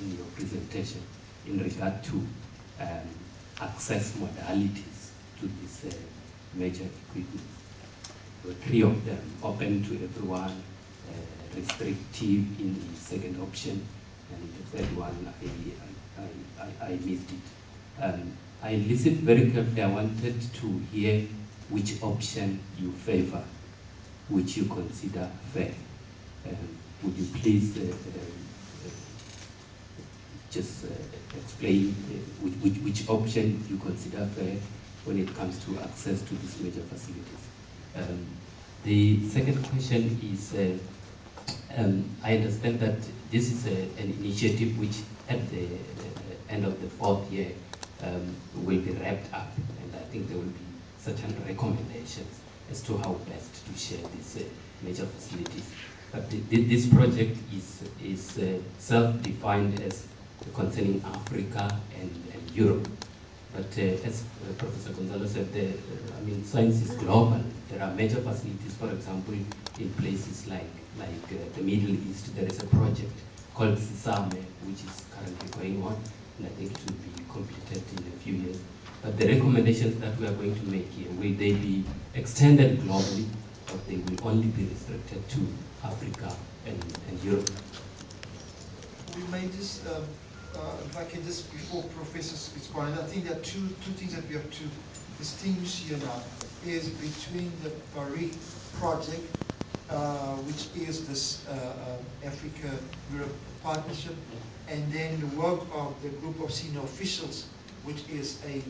in your presentation in regard to access modalities to this major equipment. There were 3 of them: open to everyone, restrictive in the second option, and the third one I missed it. I listened very carefully. I wanted to hear which option you favor, which you consider fair. Would you please just explain which option you consider fair when it comes to access to these major facilities? The second question is, I understand that this is an initiative which at the end of the 4th year will be wrapped up, and I think there will be certain recommendations as to how best to share these major facilities. But this project is self-defined as concerning Africa and Europe. But as Professor Gonzalo said, I mean, science is global. There are major facilities, for example, in places like the Middle East. There is a project called SISAME, which is currently going on, and I think it will be completed in a few years. But the recommendations that we are going to make here, will they be extended globally, or they will only be restricted to Africa and Europe? We may just, if I can just, before Professor respond, I think there are two things that we have to distinguish here now, is between the PAERIP project, which is this Africa-Europe partnership, and then the work of the group of senior officials, which is a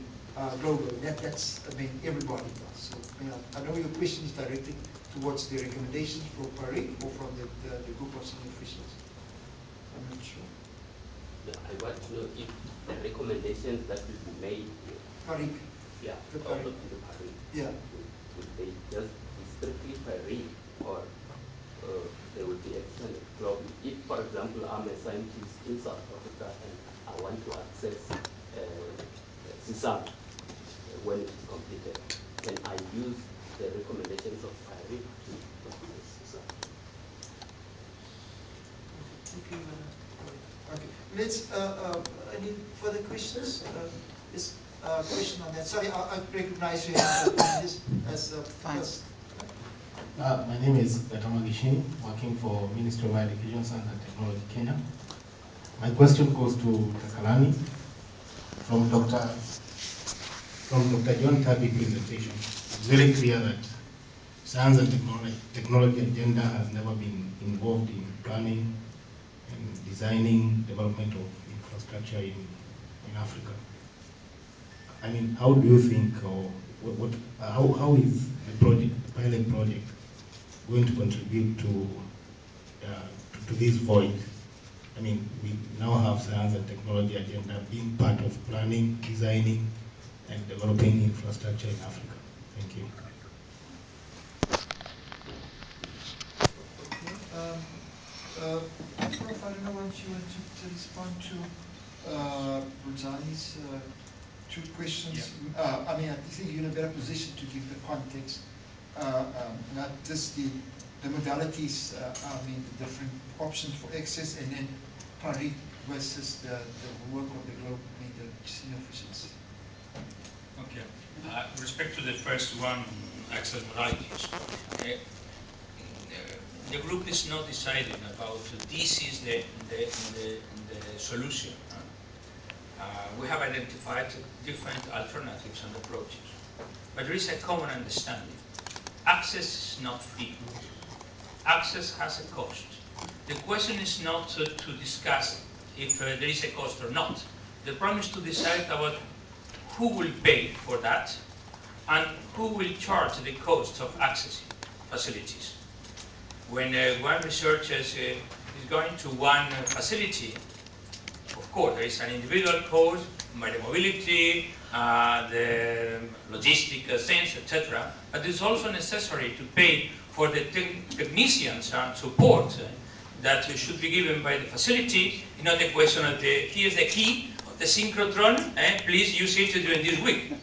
global. That's, I mean, everybody does. So, you know, I know your question is directed towards the recommendations from PAERIP or from the group of senior officials. I'm not sure. Yeah, I want to know if the recommendations that will be made here. PAERIP. Yeah, the PAERIP. Yeah. Would they just be strictly PAERIP, or they would be extended globally? If, for example, I'm a scientist in South Africa and I want to access SISAM when it is completed, can I use the recommendations of PAERIP to access SISAM? Okay. Let's. Any further questions? Is question on that? Sorry, I recognize you as first. My name is Gatama Gishini, working for Ministry of Education, Science and Technology, Kenya. My question goes to Takalani from Dr. John Tabi's presentation. It's very clear that science and technology agenda has never been involved in planning and designing development of infrastructure in Africa. I mean, how do you think, or how is the pilot project going to contribute to this void? I mean, we now have science and technology agenda being part of planning, designing, and developing infrastructure in Africa. Thank you. Prof, I don't know what you want to respond to Ruzani's two questions. Yeah. I mean, I think you're in a better position to give the context, not just the modalities, I mean, the different options for access, and then PAERIP versus the work of the global, I mean, the senior officials. Okay. With respect to the first one, access modalities, the group is not deciding about this is the solution. We have identified different alternatives and approaches, but there is a common understanding. Access is not free. Access has a cost. The question is not to discuss if there is a cost or not. The problem is to decide about who will pay for that and who will charge the cost of accessing facilities. When one researcher is going to one facility, of course, there is an individual cost by the mobility, the logistic sense, etc. But it's also necessary to pay for the technicians and support that should be given by the facility. You know, the question of here's the key of the synchrotron, please use it during this week.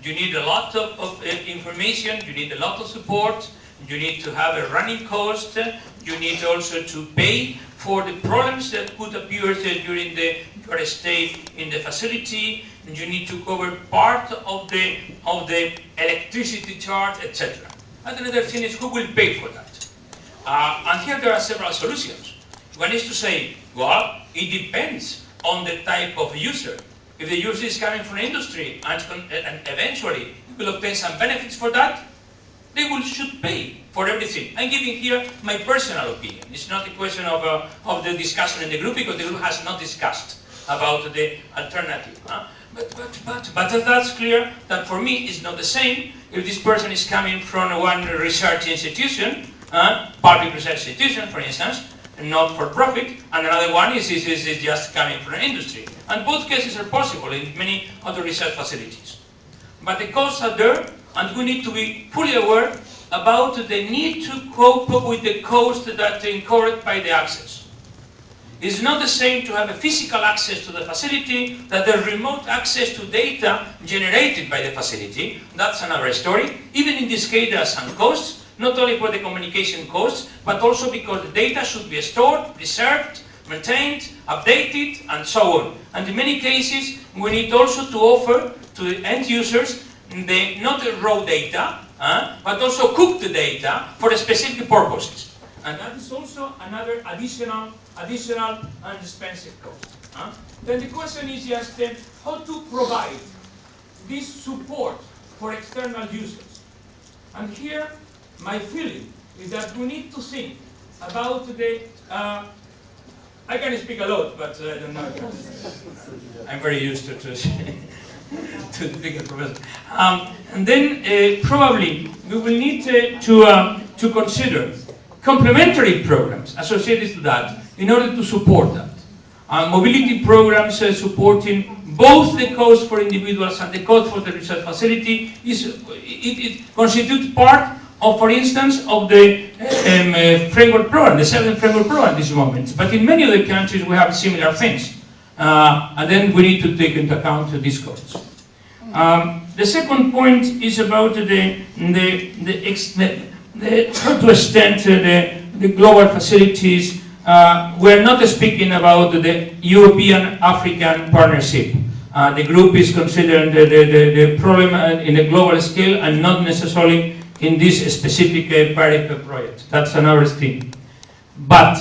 You need a lot of information, you need a lot of support, you need to have a running cost, you need also to pay for the problems that could appear during your stay in the facility. You need to cover part of the electricity charge, etc. And another thing is who will pay for that. And here there are several solutions. One is to say, well, it depends on the type of user. If the user is coming from industry and eventually will obtain some benefits for that, they should pay for everything. I'm giving here my personal opinion. It's not a question of the discussion in the group, because the group has not discussed about the alternative. But that's clear that for me it's not the same if this person is coming from one research institution, public research institution, for instance, not for profit, and another one is just coming from an industry. And both cases are possible in many other research facilities. But the costs are there, and we need to be fully aware about the need to cope with the cost that is incurred by the access. It's not the same to have a physical access to the facility that the remote access to data generated by the facility. That's another story. Even in this case, there are some costs, not only for the communication costs, but also because the data should be stored, preserved, maintained, updated, and so on. And in many cases, we need also to offer to the end users not the raw data, but also cooked data for specific purposes. And that is also another additional and expensive cost. Then the question is just how to provide this support for external users. And here, my feeling is that we need to think about the I can speak a lot, but I don't know. I'm very used to speak as professor. And then probably we will need to consider complementary programs associated to that in order to support that. Mobility programs supporting both the cost for individuals and the cost for the research facility it constitutes part of, for instance, of the framework program, the 7th framework program at this moment. But in many other countries we have similar things. And then we need to take into account these costs. The second point is about how to extend the global facilities. We're not speaking about the European-African partnership. The group is considering the problem in a global scale and not necessarily in this specific PAERIP project. That's another thing. But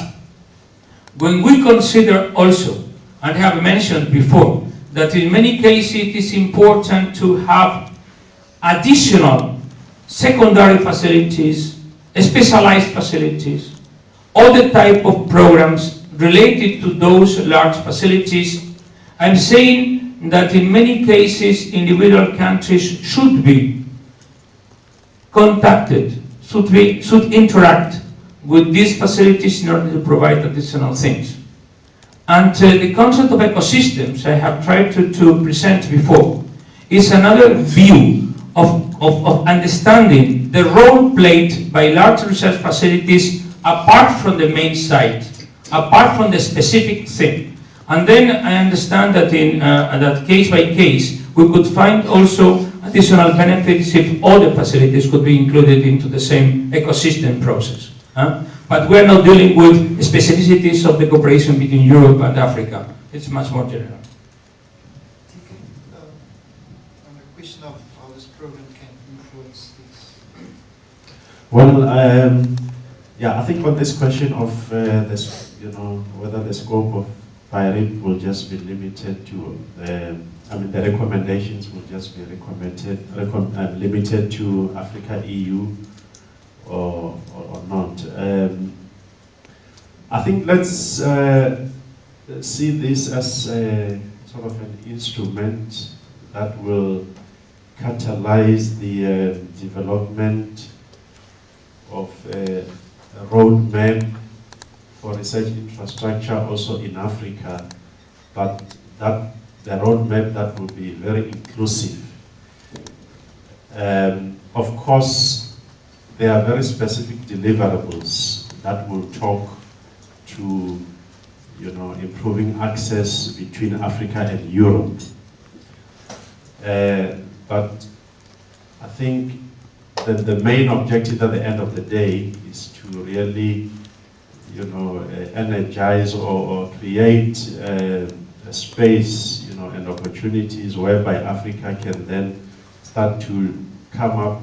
when we consider also, and I have mentioned before, that in many cases it is important to have additional secondary facilities, specialized facilities, other type of programs related to those large facilities. I'm saying that in many cases individual countries should be contacted, should interact with these facilities in order to provide additional things. And the concept of ecosystems I have tried to present before is another view of understanding the role played by large research facilities apart from the main site, apart from the specific thing. And then I understand that in that case by case, we could find also additional benefits if all the facilities could be included into the same ecosystem process. But we're not dealing with specificities of the cooperation between Europe and Africa. It's much more general. On the question of how this program can influence this. Well, yeah, I think on this question of this, whether the scope of PAERIP will just be limited to, the recommendations will just be limited to Africa, EU, or not. I think let's see this as a sort of an instrument that will catalyze the development of a roadmap for research infrastructure also in Africa, but that the roadmap that will be very inclusive. Of course, there are very specific deliverables that will talk to, improving access between Africa and Europe. But I think that the main objective at the end of the day is to really energize or create a space, and opportunities whereby Africa can then start to come up,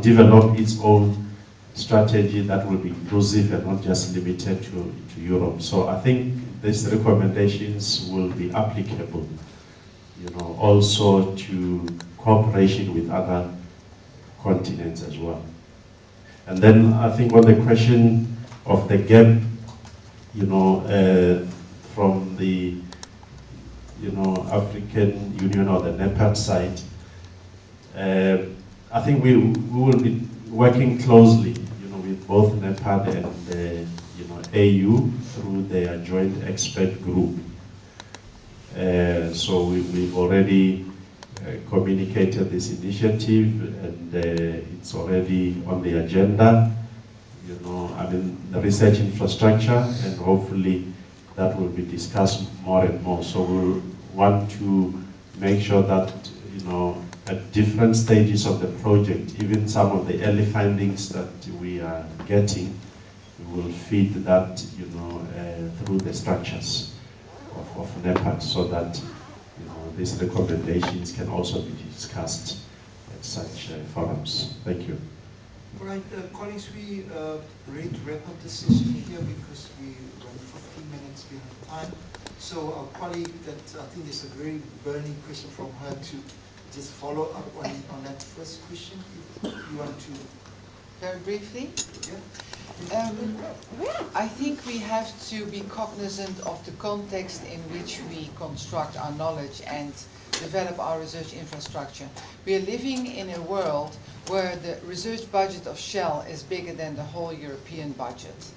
develop its own strategy that will be inclusive and not just limited to Europe. So I think these recommendations will be applicable, also to cooperation with other continents as well. And then I think on the question of the gap, from the, African Union or the NEPAD side, I think we will be working closely, with both NEPAD and the, AU through their joint expert group. So we've already communicated this initiative, and it's already on the agenda. The research infrastructure, and hopefully that will be discussed more and more. So we'll want to make sure that, at different stages of the project, even some of the early findings that we are getting, we will feed that, through the structures of NEPAD, so that, these recommendations can also be discussed at such forums. Thank you. All right, colleagues, we ready to wrap up this session here because we run 15 minutes behind time. So our colleague, I think there's a very burning question from her to just follow up on that first question. If you want to. Very briefly. Yeah. I think we have to be cognizant of the context in which we construct our knowledge and develop our research infrastructure. We are living in a world where the research budget of Shell is bigger than the whole European budget.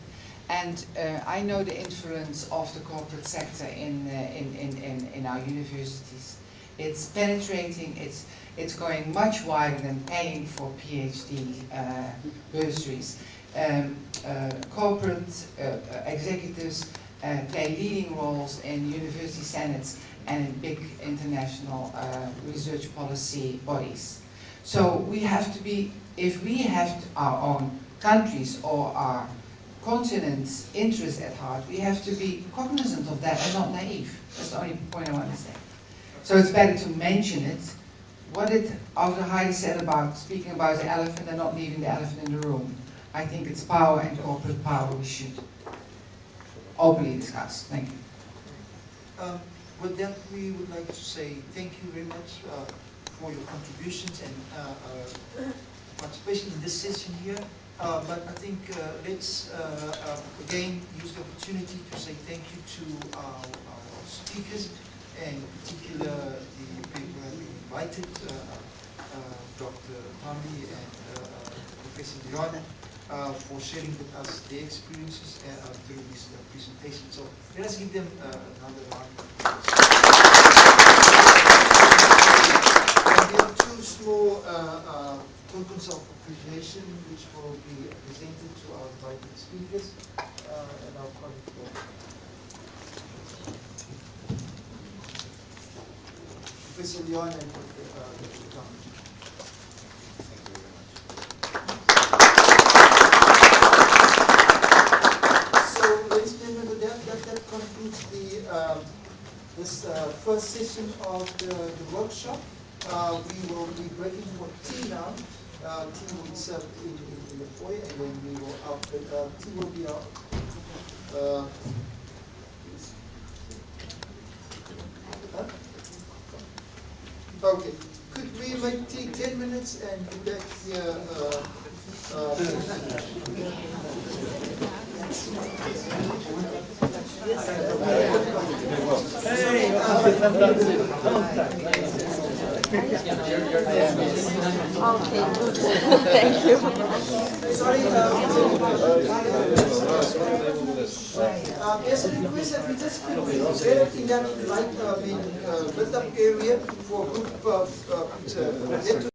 And I know the influence of the corporate sector in our universities. It's penetrating, it's going much wider than paying for PhD bursaries. Corporate executives play leading roles in university senates and in big international research policy bodies. So we have to be, if we have our own countries or our continent's interests at heart, we have to be cognizant of that and not naive. That's the only point I want to say. So it's better to mention it. What did Dr. Heide said about speaking about the elephant and not leaving the elephant in the room? I think it's power and corporate power we should openly discuss. Thank you. With that, we would like to say thank you very much for your contributions and participation in this session here. But I think let's again use the opportunity to say thank you to our speakers, and in particular the people who have been invited, Dr. Tambi and Professor Leon, for sharing with us their experiences through this presentation. So let us give them another round of applause. And we have two small tokens of appreciation which will be presented to our invited speakers and our colleagues. Professor Leon and Dr. Tambi. Thank you very much. So, ladies and gentlemen, with that concludes this first session of the workshop. We will be breaking for tea now. Tea will be served in the foyer, and then we will tea will be out. Okay. Could we make tea 10 minutes and be back here? Okay, good. Thank you. Sorry, there's a request that we just get in that built-up area for group get